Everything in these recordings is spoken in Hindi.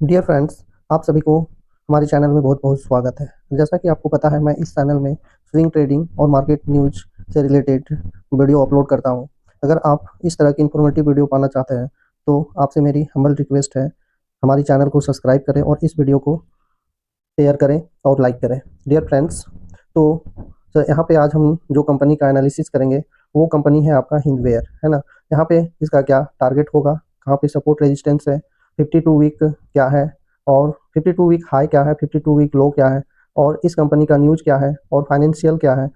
डियर फ्रेंड्स, आप सभी को हमारे चैनल में बहुत-बहुत स्वागत है। जैसा कि आपको पता है, मैं इस चैनल में स्विंग ट्रेडिंग और मार्केट न्यूज़ से रिलेटेड वीडियो अपलोड करता हूं। अगर आप इस तरह की इन्फॉर्मेटिव वीडियो पाना चाहते हैं, तो आपसे मेरी हम्बल रिक्वेस्ट है, हमारे चैनल को सब्सक्राइब करें और इस वीडियो को शेयर करें और लाइक करें। डियर फ्रेंड्स, तो यहाँ पे आज हम जो कंपनी का एनालिसिस करेंगे, वो कंपनी है आपका हिंदवेयर, है ना? यहाँ पे इसका क्या टारगेट होगा, कहाँ पे सपोर्ट रेजिस्टेंस है, 52 वीक क्या है और 52 वीक हाई क्या है, 52 वीक लो क्या है और इस कंपनी का न्यूज़ क्या है और फाइनेंशियल क्या है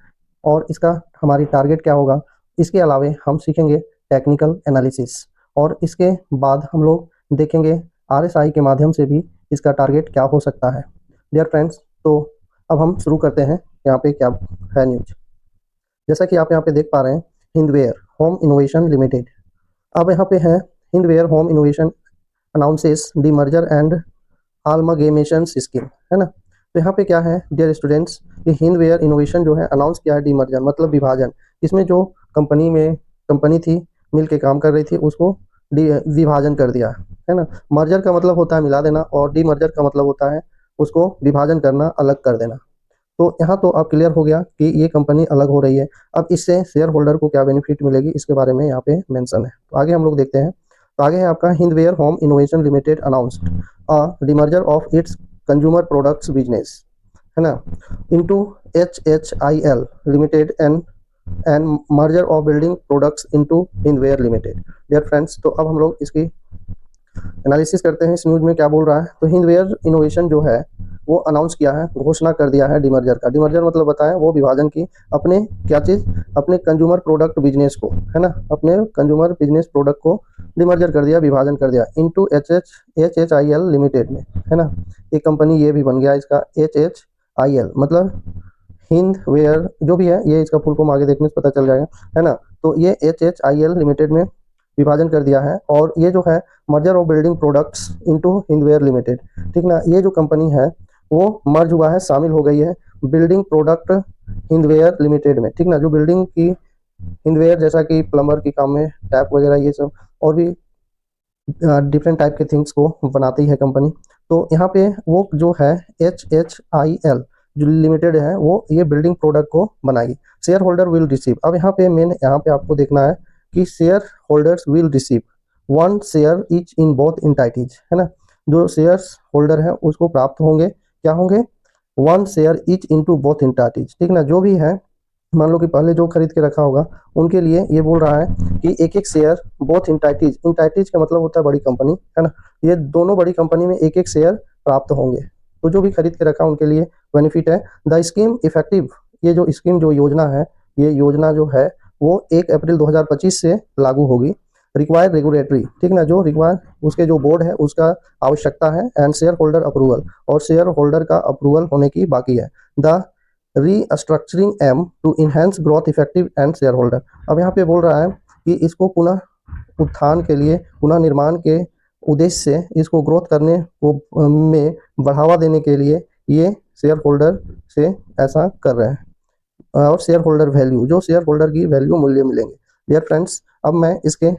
और इसका हमारी टारगेट क्या होगा। इसके अलावे हम सीखेंगे टेक्निकल एनालिसिस और इसके बाद हम लोग देखेंगे आरएसआई के माध्यम से भी इसका टारगेट क्या हो सकता है। डियर फ्रेंड्स, तो अब हम शुरू करते हैं। यहाँ पे क्या है न्यूज, जैसा कि आप यहाँ पे देख पा रहे हैं, हिंदवेयर होम इनोवेशन लिमिटेड। अब यहाँ पे है Hindware home Innovation announces the merger and amalgamation scheme, है ना? तो यहाँ पे क्या है डियर स्टूडेंट्स, कि हिंदवेयर इनोवेशन जो है अनाउंस किया है डीमर्जर, मतलब विभाजन। इसमें जो कंपनी थी, मिल के काम कर रही थी, उसको विभाजन कर दिया, है ना? मर्जर का मतलब होता है मिला देना और डीमर्जर का मतलब होता है उसको विभाजन करना, अलग कर देना। तो यहाँ तो अब क्लियर हो गया कि ये कंपनी अलग हो रही है। अब इससे शेयर होल्डर को क्या बेनिफिट मिलेगी, इसके बारे में यहाँ पे मेंशन है। तो आगे हम लोग देखते हैं। तो आगे है आपका Hindware home innovation limited announced demerger of its consumer products business, है ना, into HHIL limited and merger of building products into Hindware limited. Dear friends, तो अब हम लोग इसकी एनालिसिस करते हैं। इस न्यूज में क्या बोल रहा है, तो हिंदवेयर इनोवेशन जो है वो अनाउंस किया है, घोषणा कर दिया है डिमर्जर का। डिमर्जर मतलब बताएं, वो विभाजन की अपने क्या चीज, अपने कंज्यूमर प्रोडक्ट बिजनेस को, है ना, अपने कंज्यूमर बिजनेस प्रोडक्ट को डिमर्जर कर दिया, विभाजन कर दिया इनटू HHIL लिमिटेड में, है ना। एक कंपनी ये भी बन गया इसका HHIL, मतलब हिंदवेयर जो भी है, ये इसका फुल फॉर्म आगे देखने से पता चल जाएगा, है ना। तो ये HHIL लिमिटेड में विभाजन कर दिया है और ये जो है merger of building products into Hindware limited, ठीक ना। ये जो कंपनी है वो मर्ज हुआ है, शामिल हो गई है बिल्डिंग प्रोडक्ट हिंदवेयर लिमिटेड में, ठीक ना। जो बिल्डिंग की हिंदवेयर, जैसा कि प्लम्बर की काम में टैप वगैरह ये सब और भी डिफरेंट टाइप के थिंग्स को बनाती है कंपनी। तो यहाँ पे वो जो है HHIL जो लिमिटेड है, वो ये बिल्डिंग प्रोडक्ट को बनाएगी। शेयर होल्डर विल रिसीव, अब यहाँ पे मेन, यहाँ पे आपको देखना है कि share holders will receive 1 share each in both entities, है ना। जो शेयर होल्डर है उसको प्राप्त होंगे, क्या होंगे, 1 share each into both entities, ठीक ना। जो भी है, मान लो कि पहले जो खरीद के रखा होगा उनके लिए ये बोल रहा है कि एक एक शेयर बोथ इंटाइटीज, इंटाइटीज का मतलब होता है बड़ी कंपनी, है ना। ये दोनों बड़ी कंपनी में एक एक शेयर प्राप्त होंगे। तो जो भी खरीद के रखा उनके लिए बेनिफिट है। द स्कीम इफेक्टिव, ये जो स्कीम, जो योजना है, ये योजना जो है वो 1 अप्रैल 2025 से लागू होगी। रिक्वायर रेगुलेटरी, ठीक ना, जो रिक्वायर उसके जो बोर्ड है उसका आवश्यकता है, एंड शेयर होल्डर अप्रूवल, और शेयर होल्डर का अप्रूवल होने की बाकी है। The restructuring aim to enhance growth effective and share holder, अब यहाँ पे बोल रहा है कि इसको पुनः उत्थान के लिए, पुनः निर्माण के उद्देश्य से, इसको ग्रोथ करने को में बढ़ावा देने के लिए ये शेयर होल्डर से ऐसा कर रहे हैं। और शेयर होल्डर वैल्यू, जो शेयर होल्डर की वैल्यू, मूल्य मिलेंगे। डियर फ्रेंड्स, अब मैं इसके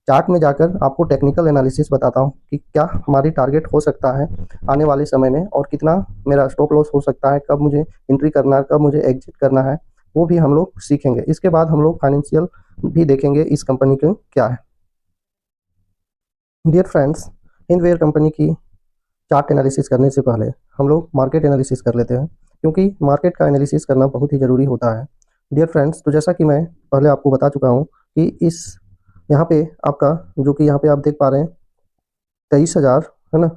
चार्ट में जाकर आपको टेक्निकल एनालिसिस बताता हूँ कि क्या हमारी टारगेट हो सकता है आने वाले समय में और कितना मेरा स्टॉप लॉस हो सकता है, कब मुझे एंट्री करना है, कब मुझे एग्जिट करना है, वो भी हम लोग सीखेंगे। इसके बाद हम लोग फाइनेंशियल भी देखेंगे इस कंपनी के क्या है। डियर फ्रेंड्स, हिंदवेयर कंपनी की चार्ट एनालिसिस करने से पहले हम लोग मार्केट एनालिसिस कर लेते हैं, क्योंकि मार्केट का एनालिसिस करना बहुत ही ज़रूरी होता है। डियर फ्रेंड्स, तो जैसा कि मैं पहले आपको बता चुका हूँ कि इस यहाँ पे आपका, जो कि यहाँ पे आप देख पा रहे हैं, 23,000, है ना,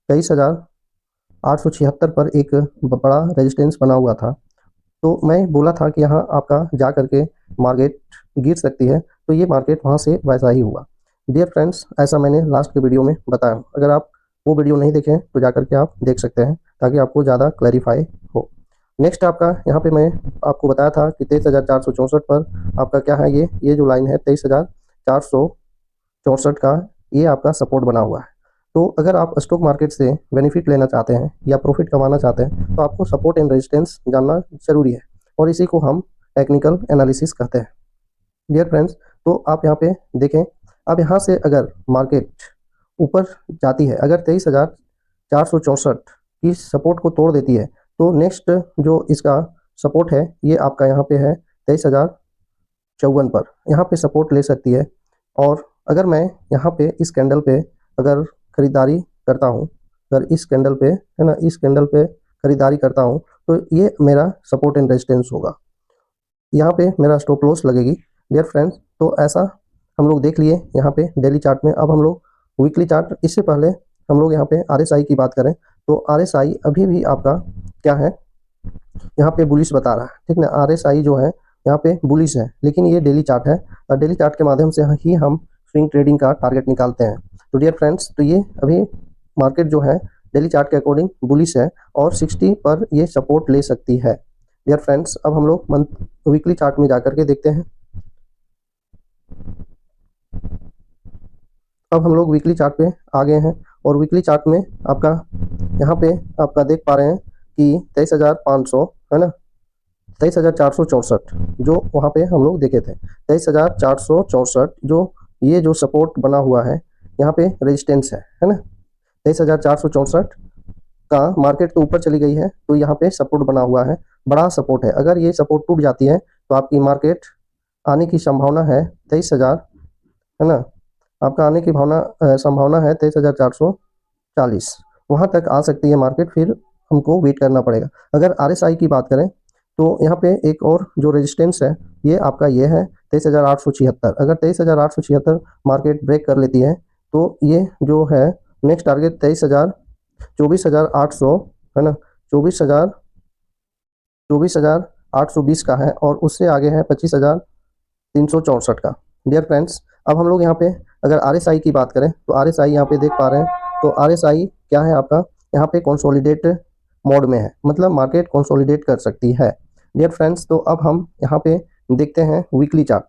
23,876 पर एक बड़ा रेजिस्टेंस बना हुआ था। तो मैं बोला था कि यहाँ आपका जा करके मार्केट गिर सकती है, तो ये मार्केट वहाँ से वैसा ही हुआ। डियर फ्रेंड्स, ऐसा मैंने लास्ट के वीडियो में बताया। अगर आप वो वीडियो नहीं देखें तो जा करके आप देख सकते हैं, ताकि आपको ज़्यादा क्लैरिफाई हो। नेक्स्ट आपका यहाँ पे मैं आपको बताया था कि 23,464 पर आपका क्या है, ये जो लाइन है 23,464 का, ये आपका सपोर्ट बना हुआ है। तो अगर आप स्टॉक मार्केट से बेनिफिट लेना चाहते हैं या प्रॉफिट कमाना चाहते हैं, तो आपको सपोर्ट एंड रेजिस्टेंस जानना जरूरी है, और इसी को हम टेक्निकल एनालिसिस कहते हैं। डियर फ्रेंड्स, तो आप यहाँ पे देखें, अब यहाँ से अगर मार्केट ऊपर जाती है, अगर 464 की सपोर्ट को तोड़ देती है तो नेक्स्ट जो इसका सपोर्ट है ये आपका यहाँ पे है 23,054 पर, यहाँ पे सपोर्ट ले सकती है। और अगर मैं यहाँ पे इस कैंडल पे अगर खरीदारी करता हूँ, अगर इस कैंडल पे है ना, इस कैंडल पे खरीदारी करता हूँ तो ये मेरा सपोर्ट एंड रेजिस्टेंस होगा, यहाँ पे मेरा स्टॉप लॉस लगेगी डियर फ्रेंड्स। तो ऐसा हम लोग देख लिए यहाँ पे डेली चार्ट में। अब हम लोग वीकली चार्ट, इससे पहले हम लोग यहाँ पे RSI की बात करें तो RSI अभी भी आपका क्या है, यहाँ पे बुलिश बता रहा है, ठीक ना। RSI जो है यहाँ पे बुलिश है, लेकिन ये डेली चार्ट है और डेली चार्ट के माध्यम से ही हम स्विंग ट्रेडिंग का टारगेट निकालते हैं। तो डियर फ्रेंड्स, तो ये अभी मार्केट जो है डेली चार्ट के अकॉर्डिंग बुलिश है और 60 पर ये सपोर्ट ले सकती है डियर फ्रेंड्स। अब हम लोग वीकली चार्ट में जाकर के देखते हैं। अब हम लोग वीकली चार्ट पे आ गए हैं और वीकली चार्ट में आपका यहाँ पे आपका देख पा रहे हैं कि 23,500 है ना, 23,464 जो वहाँ पे हम लोग देखे थे, 23,464 जो ये जो सपोर्ट बना हुआ है यहाँ पे रेजिस्टेंस है ना। 23,464 का मार्केट तो ऊपर चली गई है तो यहाँ पे सपोर्ट बना हुआ है, बड़ा सपोर्ट है। अगर ये सपोर्ट टूट जाती है तो आपकी मार्केट आने की संभावना है 23,000 है ना, आपका आने की संभावना है 23,440, वहाँ तक आ सकती है मार्केट, फिर हमको वेट करना पड़ेगा। अगर RSI की बात करें तो यहाँ पे एक और जो रेजिस्टेंस है ये आपका ये है 23,876। अगर 23,876 मार्केट ब्रेक कर लेती है तो ये जो है नेक्स्ट टारगेट 24,800 है ना, 24,820 का है और उससे आगे है 25,364 का डियर फ्रेंड्स। अब हम लोग यहाँ पे अगर RSI की बात करें तो RSI यहाँ पे देख पा रहे हैं तो RSI क्या है आपका, यहाँ पे कंसोलिडेट मोड में है, मतलब मार्केट कंसोलिडेट कर सकती है डियर फ्रेंड्स। तो अब हम यहाँ पे देखते हैं वीकली चार्ट,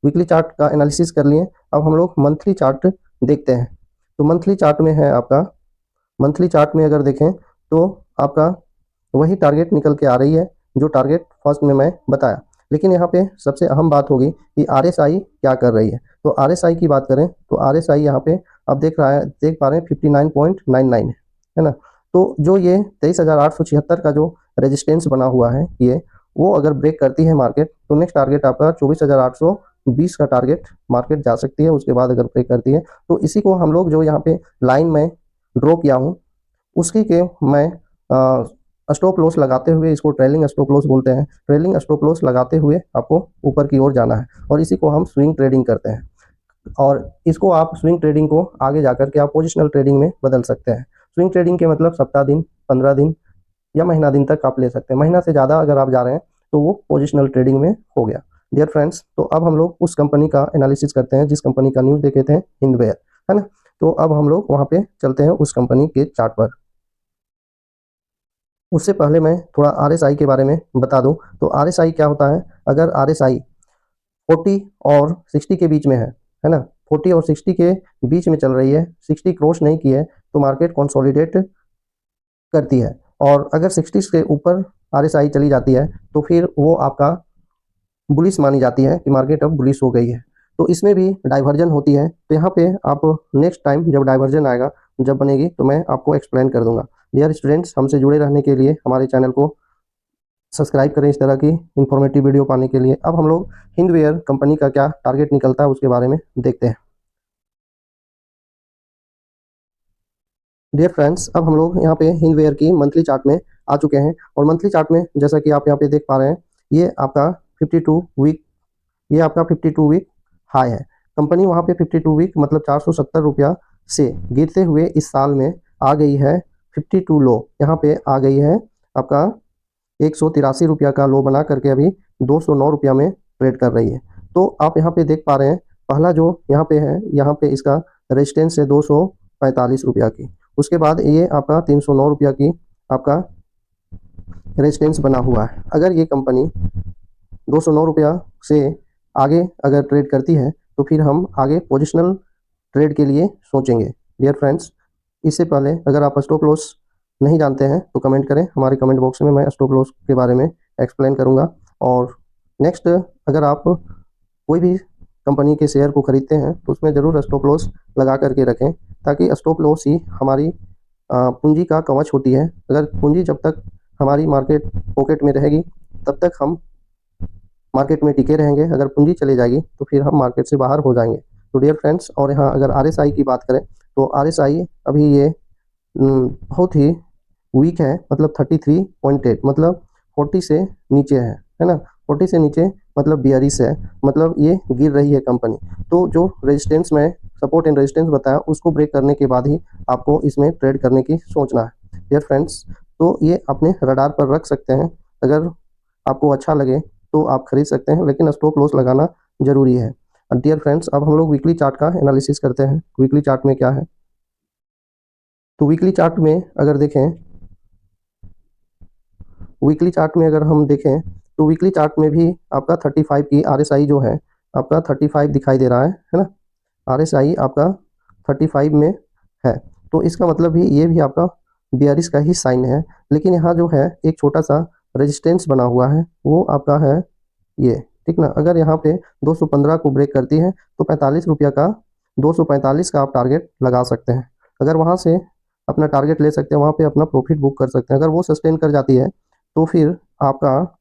वीकली चार्ट का एनालिसिस कर लिए। अब हम लोग मंथली चार्ट देखते हैं। तो मंथली चार्ट में है आपका, मंथली चार्ट में अगर देखें तो आपका वही टारगेट निकल के आ रही है जो टारगेट फर्स्ट में मैं बताया, लेकिन यहाँ पे सबसे अहम बात होगी कि RSI क्या कर रही है। तो RSI की बात करें तो RSI यहाँ पे आप देख पा रहे हैं 59.99 है ना। तो जो ये 23,876 का जो रेजिस्टेंस बना हुआ है ये, वो अगर ब्रेक करती है मार्केट तो नेक्स्ट टारगेट आपका 24,820 का टारगेट मार्केट जा सकती है। उसके बाद अगर ब्रेक करती है तो इसी को हम लोग जो यहाँ पे लाइन में ड्रॉ किया हूँ उसकी के मैं स्टॉप लॉस लगाते हुए, इसको ट्रेलिंग स्टॉप लॉस बोलते हैं, ट्रेलिंग स्टॉप लॉस लगाते हुए आपको ऊपर की ओर जाना है और इसी को हम स्विंग ट्रेडिंग करते हैं। और इसको आप स्विंग ट्रेडिंग को आगे जाकर के आप पोजिशनल ट्रेडिंग में बदल सकते हैं। स्विंग ट्रेडिंग के मतलब सप्ताह दिन, 15 दिन या महीना दिन तक आप ले सकते हैं। महीना से ज़्यादा अगर आप जा रहे हैं तो वो पोजिशनल ट्रेडिंग में हो गया डियर फ्रेंड्स। तो अब हम लोग उस कंपनी का एनालिसिस करते हैं जिस कंपनी का न्यूज़ देखे थे, हिंदवेयर है ना। तो अब हम लोग वहाँ पे चलते हैं उस कंपनी के चार्ट पर। उससे पहले मैं थोड़ा RSI के बारे में बता दूं तो RSI क्या होता है। अगर RSI 40 और 60 के बीच में है ना, 40 और 60 के बीच में चल रही है, 60 क्रॉस नहीं की है तो मार्केट कंसोलिडेट करती है। और अगर 60 से ऊपर RSI चली जाती है तो फिर वो आपका बुलिश मानी जाती है कि मार्केट अब बुलिश हो गई है। तो इसमें भी डाइवर्जन होती है, तो यहाँ पे आप नेक्स्ट टाइम जब डाइवर्जन आएगा, जब बनेगी तो मैं आपको एक्सप्लेन कर दूंगा। डियर स्टूडेंट्स, हमसे जुड़े रहने के लिए हमारे चैनल को सब्सक्राइब करें इस तरह की इंफॉर्मेटिव वीडियो पाने के लिए। अब हम लोग हिंदवेयर कंपनी का क्या टारगेट निकलता है उसके बारे में देखते हैं डियर फ्रेंड्स। अब हम लोग यहाँ पे हिंदवेयर की मंथली चार्ट में आ चुके हैं और मंथली चार्ट में जैसा कि आप यहाँ पे देख पा रहे हैं ये आपका 52 वीक, ये आपका 52 वीक हाई है। कंपनी वहाँ पे 52 वीक मतलब 470 रुपया से गिरते हुए इस साल में आ गई है 52 लो, यहाँ पे आ गई है आपका 183 रुपया का लो बना करके अभी 209 रुपया में ट्रेड कर रही है। तो आप यहाँ पे देख पा रहे हैं पहला जो यहाँ पे है, यहाँ पे इसका रेजिस्टेंस है 245 रुपया की, उसके बाद ये आपका 309 रुपया की आपका रेजिस्टेंस बना हुआ है। अगर ये कंपनी 209 रुपया से आगे अगर ट्रेड करती है तो फिर हम आगे पोजिशनल ट्रेड के लिए सोचेंगे डियर फ्रेंड्स। इससे पहले अगर आप स्टॉप लॉस नहीं जानते हैं तो कमेंट करें, हमारे कमेंट बॉक्स में मैं स्टॉप लॉस के बारे में एक्सप्लेन करूंगा। और नेक्स्ट अगर आप कोई भी कंपनी के शेयर को खरीदते हैं तो उसमें ज़रूर स्टॉप लॉस लगा करके रखें ताकि स्टॉप लॉस ही हमारी पूंजी का कवच होती है। अगर पूंजी जब तक हमारी मार्केट पॉकेट में रहेगी तब तक हम मार्केट में टिके रहेंगे। अगर पूंजी चली जाएगी तो फिर हम मार्केट से बाहर हो जाएंगे। तो डियर फ्रेंड्स, और यहाँ अगर RSI की बात करें तो RSI अभी ये बहुत ही वीक है, मतलब 33.8, मतलब 40 से नीचे है ना। 40 से नीचे मतलब बियरिश है, मतलब ये गिर रही है कंपनी। तो जो रेजिस्टेंस में सपोर्ट एंड रेजिस्टेंस बताया उसको ब्रेक करने के बाद ही आपको इसमें ट्रेड करने की सोचना है डियर फ्रेंड्स। तो ये अपने रडार पर रख सकते हैं। अगर आपको अच्छा लगे तो आप खरीद सकते हैं, लेकिन स्टॉप लॉस लगाना जरूरी है। डियर फ्रेंड्स, अब हम लोग वीकली चार्ट का एनालिसिस करते हैं। वीकली चार्ट में क्या है, तो वीकली चार्ट में अगर देखें, वीकली चार्ट में अगर हम देखें तो वीकली चार्ट में भी आपका 35 की RSI जो है आपका 35 दिखाई दे रहा है ना। RSI आपका 35 में है, तो इसका मतलब भी ये भी आपका बियरिश का ही साइन है। लेकिन यहाँ जो है एक छोटा सा रेजिस्टेंस बना हुआ है, वो आपका है ये, ठीक ना। अगर यहाँ पे 215 को ब्रेक करती है तो 45 रुपया का 245 का आप टारगेट लगा सकते हैं। अगर वहाँ से अपना टारगेट ले सकते हैं, वहाँ पे अपना प्रॉफिट बुक कर सकते हैं। अगर वो सस्टेन कर जाती है तो फिर आपका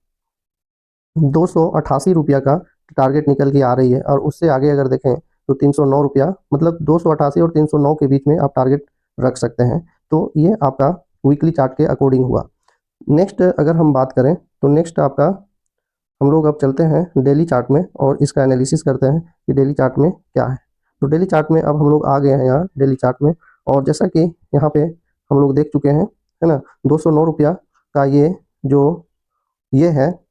288 रुपया का टारगेट निकल के आ रही है। और उससे आगे अगर देखें तो 309 रुपया, मतलब 288 और 309 के बीच में आप टारगेट रख सकते हैं। तो ये आपका वीकली चार्ट के अकॉर्डिंग हुआ। नेक्स्ट अगर हम बात करें तो नेक्स्ट आपका हम लोग अब चलते हैं डेली चार्ट में और इसका एनालिसिस करते हैं कि डेली चार्ट में क्या है। तो डेली चार्ट में अब हम लोग आ गए हैं यहाँ डेली चार्ट में, और जैसा कि यहाँ पे हम लोग देख चुके हैं, है ना, 209 रुपया का ये जो ये है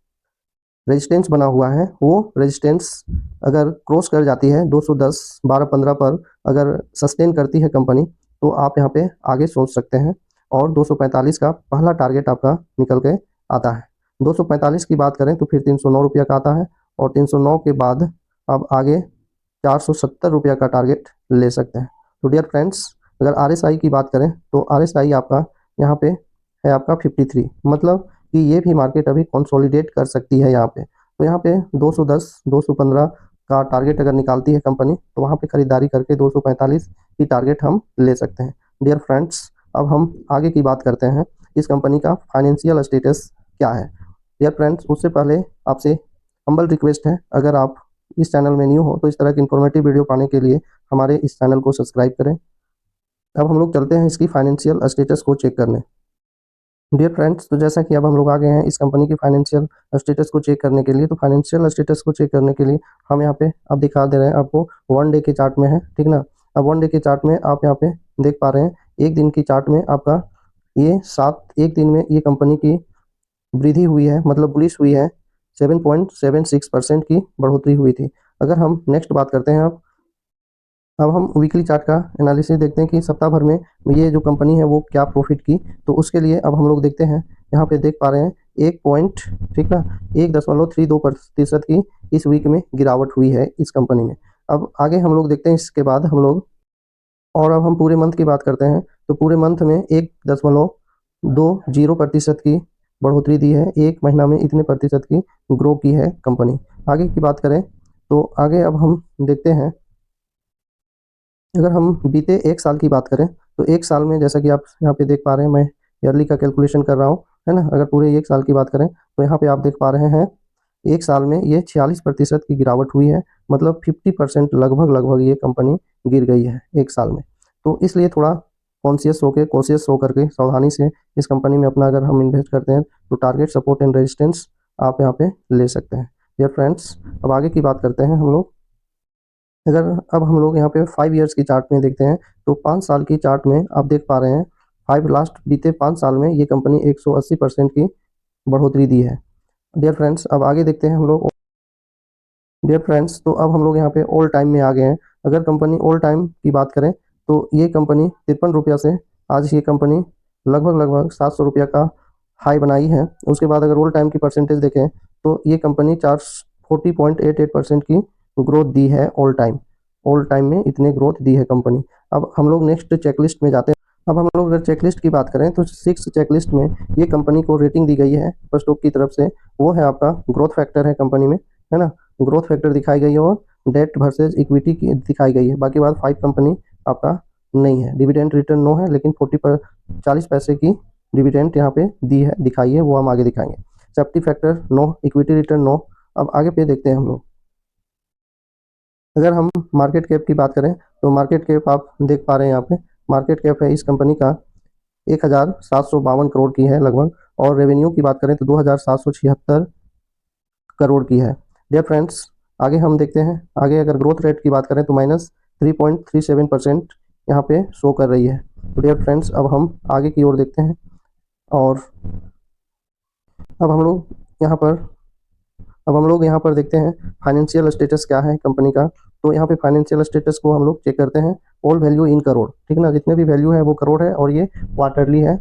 रेजिस्टेंस बना हुआ है, वो रेजिस्टेंस अगर क्रॉस कर जाती है 210, 12, 15 पर अगर सस्टेन करती है कंपनी, तो आप यहाँ पे आगे सोच सकते हैं। और 245 का पहला टारगेट आपका निकल के आता है। 245 की बात करें तो फिर 309 रुपया का आता है, और 309 के बाद अब आगे 470 रुपया का टारगेट ले सकते हैं। तो डियर फ्रेंड्स, अगर RSI की बात करें तो RSI आपका यहाँ पे है आपका 53, मतलब कि ये भी मार्केट अभी कंसोलिडेट कर सकती है यहाँ पे। तो यहाँ पे 210, 215 का टारगेट अगर निकालती है कंपनी तो वहाँ पे खरीदारी करके 245 की टारगेट हम ले सकते हैं। डियर फ्रेंड्स, अब हम आगे की बात करते हैं, इस कंपनी का फाइनेंशियल स्टेटस क्या है। डियर फ्रेंड्स, उससे पहले आपसे हम्बल रिक्वेस्ट है, अगर आप इस चैनल में न्यू हो तो इस तरह की इन्फॉर्मेटिव वीडियो पाने के लिए हमारे इस चैनल को सब्सक्राइब करें। अब हम लोग चलते हैं इसकी फाइनेंशियल स्टेटस को चेक करने। डियर फ्रेंड्स, तो जैसा कि अब हम लोग आ गए हैं इस कंपनी की फाइनेंशियल स्टेटस को चेक करने के लिए। तो फाइनेंशियल स्टेटस को चेक करने के लिए हम यहाँ पे अब दिखा दे रहे हैं आपको, 1 डे के चार्ट में है, ठीक ना। अब 1 डे के चार्ट में आप यहाँ पे देख पा रहे हैं, एक दिन की चार्ट में आपका ये एक दिन में ये कंपनी की वृद्धि हुई है, मतलब बुलिश हुई है, 7.76% की बढ़ोतरी हुई थी। अगर हम नेक्स्ट बात करते हैं, अब हम वीकली चार्ट का एनालिसिस देखते हैं कि सप्ताह भर में ये जो कंपनी है वो क्या प्रॉफिट की। तो उसके लिए अब हम लोग देखते हैं, यहाँ पे देख पा रहे हैं 1 पॉइंट, ठीक ना, 1.32% की इस वीक में गिरावट हुई है इस कंपनी में। अब आगे हम लोग देखते हैं इसके बाद हम लोग, और अब हम पूरे मंथ की बात करते हैं तो पूरे मंथ में 1.20% की बढ़ोतरी दी है। एक महीना में इतने प्रतिशत की ग्रो की है कंपनी। आगे की बात करें तो आगे अब हम देखते हैं, अगर हम बीते 1 साल की बात करें तो 1 साल में जैसा कि आप यहाँ पे देख पा रहे हैं, मैं ईयरली का कैलकुलेशन कर रहा हूँ, है ना। अगर पूरे 1 साल की बात करें तो यहाँ पे आप देख पा रहे हैं 1 साल में ये 46% की गिरावट हुई है, मतलब 50% लगभग ये कंपनी गिर गई है 1 साल में। तो इसलिए थोड़ा कॉन्शियस होकर, कोशियस होकर के सावधानी से इस कंपनी में अपना अगर हम इन्वेस्ट करते हैं तो टारगेट, सपोर्ट एंड रेजिस्टेंस आप यहाँ पे ले सकते हैं। डियर फ्रेंड्स, अब आगे की बात करते हैं हम लोग। अगर अब हम लोग यहाँ पे 5 ईयर्स की चार्ट में देखते हैं तो 5 साल की चार्ट में आप देख पा रहे हैं, बीते 5 साल में ये कंपनी 180% की बढ़ोतरी दी है। डियर फ्रेंड्स, अब आगे देखते हैं हम लोग। डियर फ्रेंड्स, तो अब हम लोग यहाँ पे ऑल टाइम में आ गए हैं। अगर कंपनी ऑल टाइम की बात करें तो ये कंपनी 53 रुपया से आज ये कंपनी लगभग 700 रुपया का हाई बनाई है। उसके बाद अगर ऑल टाइम की परसेंटेज देखें तो ये कंपनी 40.88% की ग्रोथ दी है ऑल टाइम में इतने ग्रोथ दी है कंपनी। अब हम लोग नेक्स्ट चेकलिस्ट में जाते हैं। अब हम लोग अगर चेकलिस्ट की बात करें तो 6 चेकलिस्ट में ये कंपनी को रेटिंग दी गई है फर्स्ट स्टॉक की तरफ से, वो है आपका ग्रोथ फैक्टर है कंपनी में, है ना। ग्रोथ फैक्टर दिखाई गई है और डेट वर्सेज इक्विटी की दिखाई गई है। बाकी बात 5 कंपनी आपका नहीं है, डिविडेंड रिटर्न नो है, लेकिन 40 पैसे की डिविडेंड यहाँ पे दी है, दिखाई है, वो हम आगे दिखाएंगे। Safety factor no, equity return no. अब आगे पे देखते हैं हम लोग। अगर हम मार्केट कैप की बात करें तो मार्केट कैप आप देख पा रहे हैं यहाँ पे, मार्केट कैप है इस कंपनी का 1752 करोड़ की है लगभग, और रेवेन्यू की बात करें तो 2776 करोड़ की है। डियर फ्रेंड्स, आगे हम देखते हैं, आगे अगर ग्रोथ रेट की बात करें तो -3.37% यहाँ पे शो कर रही है। तो डियर फ्रेंड्स, अब हम आगे की ओर देखते हैं, और अब हम लोग यहाँ पर देखते हैं फाइनेंशियल स्टेटस क्या है कंपनी का। तो यहाँ पे फाइनेंशियल स्टेटस को हम लोग चेक करते हैं, ऑल वैल्यू इन करोड़, ठीक ना, जितने भी वैल्यू है वो करोड़ है, और ये क्वार्टरली है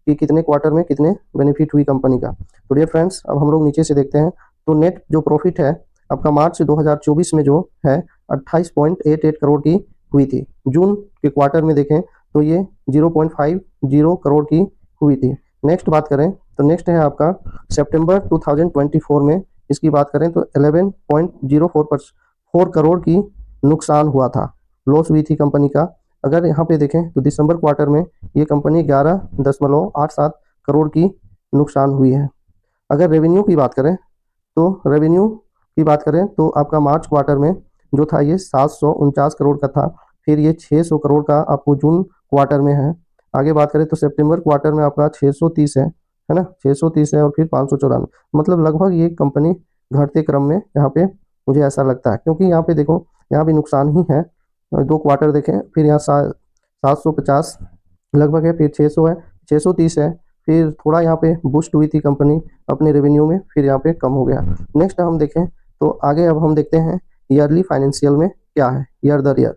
कि कितने क्वार्टर में कितने बेनिफिट हुई कंपनी का। तो डियर फ्रेंड्स, अब हम लोग नीचे से देखते हैं, तो नेट जो प्रॉफिट है आपका मार्च 2024 में जो है 28.88 करोड़ की हुई थी। जून के क्वार्टर में देखें तो ये 0.50 करोड़ की हुई थी। नेक्स्ट बात करें तो नेक्स्ट है आपका सितंबर 2024 में, इसकी बात करें तो 11.04 करोड़ की नुकसान हुआ था, लॉस हुई थी कंपनी का। अगर यहाँ पे देखें तो दिसंबर क्वार्टर में ये कंपनी 11.87 करोड़ की नुकसान हुई है। अगर रेवेन्यू की बात करें तो आपका मार्च क्वार्टर में जो था ये 749 करोड़ का था, फिर ये 600 करोड़ का आपको जून क्वार्टर में है। आगे बात करें तो सितंबर क्वार्टर में आपका 630 है ना, 630 है, और फिर 594, मतलब लगभग ये कंपनी घटते क्रम में यहाँ पे मुझे ऐसा लगता है, क्योंकि यहाँ पे देखो यहाँ भी नुकसान ही है। दो क्वार्टर देखें, फिर यहाँ 750 लगभग है, फिर 600 है, 630 है, फिर थोड़ा यहाँ पे बूस्ट हुई थी कंपनी अपने रेवेन्यू में, फिर यहाँ पे कम हो गया। नेक्स्ट हम देखें तो आगे अब हम देखते हैं ईयरली फाइनेंशियल में क्या है, ईयर दर ईयर।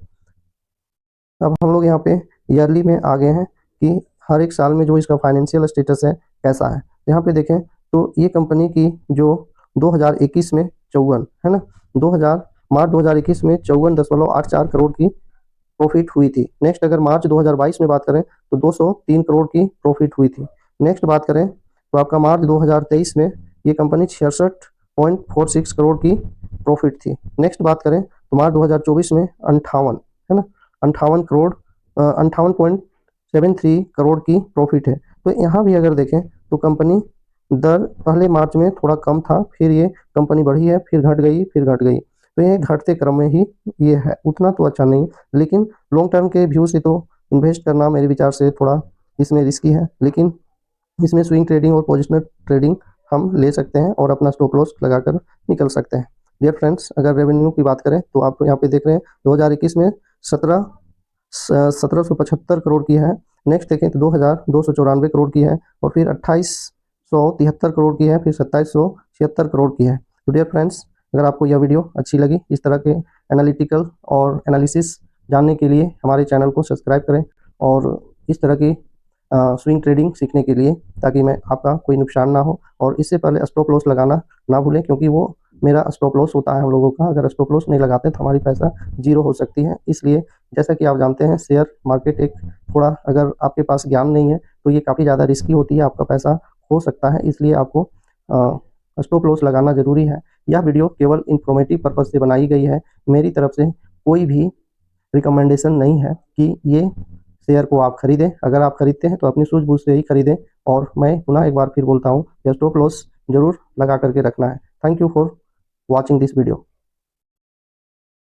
अब हम लोग यहाँ पे ईयरली में आ गए हैं कि हर एक साल में जो इसका फाइनेंशियल स्टेटस है कैसा है। यहाँ पे देखें तो ये कंपनी की जो 2021 में 54 है ना, मार्च 2021 में 54.84 करोड़ की प्रॉफिट हुई थी। नेक्स्ट अगर मार्च 2022 में बात करें तो 203 करोड़ की प्रॉफिट हुई थी। नेक्स्ट बात करें तो आपका मार्च 2023 में ये कंपनी 66.46 करोड़ की प्रॉफिट थी। नेक्स्ट बात करें तो मार्च 2024 में 58 है ना, 58.73 करोड़ की प्रॉफिट है। तो यहाँ भी अगर देखें तो कंपनी दर पहले मार्च में थोड़ा कम था, फिर ये कंपनी बढ़ी है, फिर घट गई, फिर घट गई, तो ये घटते क्रम में ही ये है, उतना तो अच्छा नहीं, लेकिन लॉन्ग टर्म के व्यू से तो इन्वेस्ट करना मेरे विचार से थोड़ा इसमें रिस्की है, लेकिन इसमें स्विंग ट्रेडिंग और पोजिशनल ट्रेडिंग हम ले सकते हैं और अपना स्टॉप लॉस लगाकर निकल सकते हैं। डियर फ्रेंड्स, अगर रेवेन्यू की बात करें तो आप यहाँ पे देख रहे हैं 2021 में 1775 करोड़ की है। नेक्स्ट देखें तो 2294 करोड़ की है, और फिर 2873 करोड़ की है, फिर 2776 करोड़ की है। तो डियर फ्रेंड्स, अगर आपको यह वीडियो अच्छी लगी, इस तरह के एनालिटिकल और एनालिसिस जानने के लिए हमारे चैनल को सब्सक्राइब करें, और इस तरह की स्विंग ट्रेडिंग सीखने के लिए, ताकि मैं आपका कोई नुकसान ना हो। और इससे पहले स्टॉप लॉस लगाना ना भूलें, क्योंकि वो मेरा स्टॉप लॉस होता है हम लोगों का, अगर स्टॉप लॉस नहीं लगाते तो हमारी पैसा जीरो हो सकती है। इसलिए जैसा कि आप जानते हैं शेयर मार्केट एक थोड़ा, अगर आपके पास ज्ञान नहीं है तो ये काफ़ी ज़्यादा रिस्की होती है, आपका पैसा खो सकता है, इसलिए आपको स्टॉप लॉस लगाना ज़रूरी है। यह वीडियो केवल इन्फॉर्मेटिव पर्पज़ से बनाई गई है, मेरी तरफ से कोई भी रिकमेंडेशन नहीं है कि ये शेयर को आप खरीदें। अगर आप खरीदते हैं तो अपनी सूझबूझ से ही खरीदें, और मैं पुनः एक बार फिर बोलता हूँ, स्टॉप लॉस जरूर लगा करके रखना है। Thank you for watching this video.